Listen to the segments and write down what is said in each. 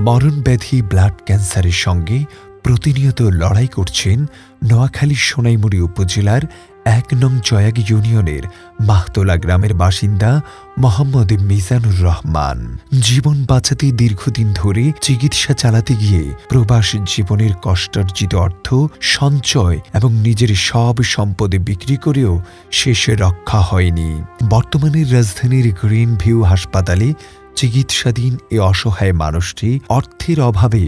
মরণব্যাধি blood ক্যান্সারের সঙ্গে প্রতিনিয়ত লড়াই করছেন নোয়াখালীর সোনাইমুড়ি উপজেলার ১ নং জয়াগ ইউনিয়নের মাহতলা গ্রামের বাসিন্দা মোহাম্মদ মিজানুর রহমান। জীবন বাঁচাতে দীর্ঘদিন ধরে চিকিৎসা চালাতে গিয়ে প্রবাস জীবনের কষ্টার্জিত অর্থ সঞ্চয় এবং নিজের সব সম্পদ বিক্রি করেও শেষে রক্ষা হয়নি। বর্তমানে রাজধানীর গ্রিন ভিউ হাসপাতালে চিকিৎসাধীন এ অসহায় মানুষটি অর্থের অভাবে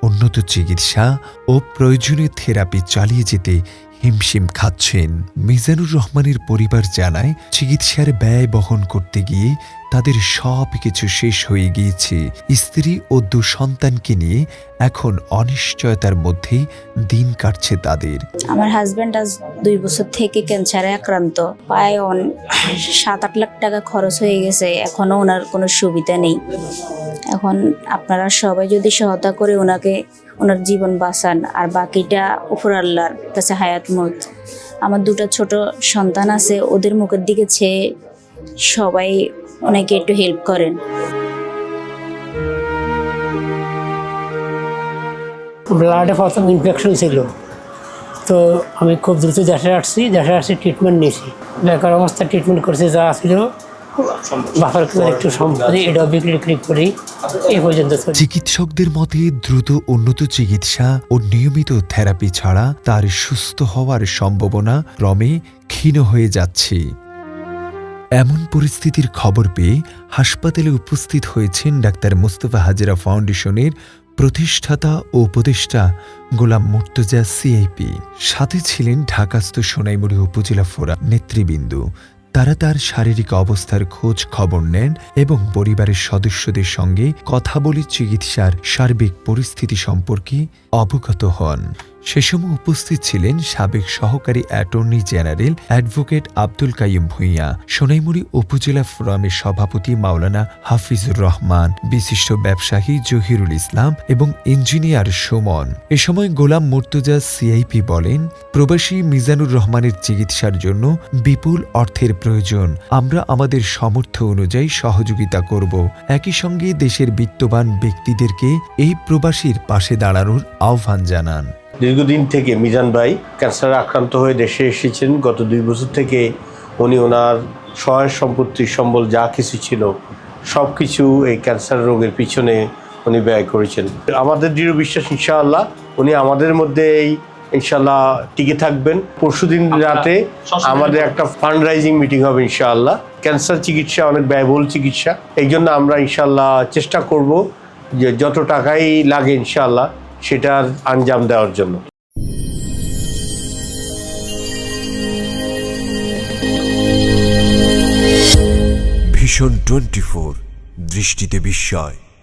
উন্নত চিকিৎসা ও প্রয়োজনীয় থেরাপি চালিয়ে যেতে হিমশিম খাচ্ছেন। মিজানুর রহমানের পরিবার জানায়, চিকিৎসার ব্যয় বহন করতে গিয়ে তাদের সব কিছু শেষ হয়ে গিয়েছে। স্ত্রী ও 2 সন্তানকে নিয়ে এখন অনিশ্চয়তার মধ্যে দিন কাটছে তাদের। আমার হাজব্যান্ড আজ 2 বছর থেকে ক্যান্সারে আক্রান্ত। প্রায় 7-8 লাখ টাকা খরচ হয়ে গেছে। এখনো ওনার কোনো সুবিধা নেই। এখন আপনারা সবাই যদি সহায়তা করে ওনার জীবন বাঁচান, আর বাকিটা উপর আল্লাহর কাছে হায়াত মত। আমার 2টা ছোট সন্তান আছে, ওদের মুখের দিকে চেয়ে সবাই ওনাকে একটু হেল্প করেন। ব্লাডে প্রথম ইনফেকশন ছিল, তো আমি খুব দ্রুত দেশে আসছি ট্রিটমেন্ট নিয়েছি। বেকার অবস্থা ট্রিটমেন্ট করছে, যা ছিল বাবার একটু সম্পত্তি এটা বিক্রি করি এই পর্যন্ত। চিকিৎসকদের মতে দ্রুত উন্নত চিকিৎসা ও নিয়মিত থেরাপি ছাড়া তার সুস্থ হওয়ার সম্ভাবনা ক্রমে ক্ষীণ হয়ে যাচ্ছে। এমন পরিস্থিতির খবর পেয়ে হাসপাতালে উপস্থিত হয়েছেন ডাক্তার মুস্তফা হাজেরা ফাউন্ডেশনের প্রতিষ্ঠাতা ও উপদেষ্টা গোলাম মুর্তজা সিআইপি। সাথে ছিলেন ঢাকাস্থ সোনাইমুড়ি উপজেলা ফোরাম নেতৃবৃন্দ। তারা তার শারীরিক অবস্থার খোঁজ খবর নেন এবং পরিবারের সদস্যদের সঙ্গে কথা বলে চিকিৎসার সার্বিক পরিস্থিতি সম্পর্কে অবগত হন। সে সময় উপস্থিত ছিলেন সাবেক সহকারী attorney general advocate Abdul Kaiyum Bhuiyan, Sonaimuri upazila ফোরামের সভাপতি মাওলানা হাফিজুর রহমান, বিশিষ্ট ব্যবসায়ী জহিরুল ইসলাম এবং ইঞ্জিনিয়ার সুমন। এ সময় গোলাম মুর্তজা সিআইপি বলেন, প্রবাসী মিজানুর রহমানের চিকিৎসার জন্য বিপুল অর্থের প্রয়োজন। আমরা আমাদের সামর্থ্য অনুযায়ী সহযোগিতা করব। একই সঙ্গে দেশের বিত্তবান ব্যক্তিদেরকে এই প্রবাসীর পাশে দাঁড়ানোর আহ্বান জানান। দীর্ঘদিন থেকে মিজান ভাই ক্যান্সারে আক্রান্ত হয়ে দেশে এসেছেন। গত 2 বছর থেকে উনি ওনার সহায় সম্পত্তি সম্বল যা কিছু ছিল সব কিছু এই ক্যান্সার রোগের পিছনে উনি ব্যয় করেছেন। আমাদের দৃঢ় বিশ্বাস ইনশাআল্লাহ উনি আমাদের মধ্যেই ইনশাআল্লাহ টিকে থাকবেন। পরশুদিন রাতে আমাদের একটা ফান্ড রাইজিং মিটিং হবে ইনশাআল্লাহ। ক্যান্সার চিকিৎসা অনেক ব্যয়বহুল চিকিৎসা, এই জন্য আমরা ইনশাআল্লাহ চেষ্টা করব যে যত টাকাই লাগে ইনশাআল্লাহ সেটার আঞ্জাম দেওয়ার জন্য। ভিশন 24, দৃষ্টিতে বিস্ময়।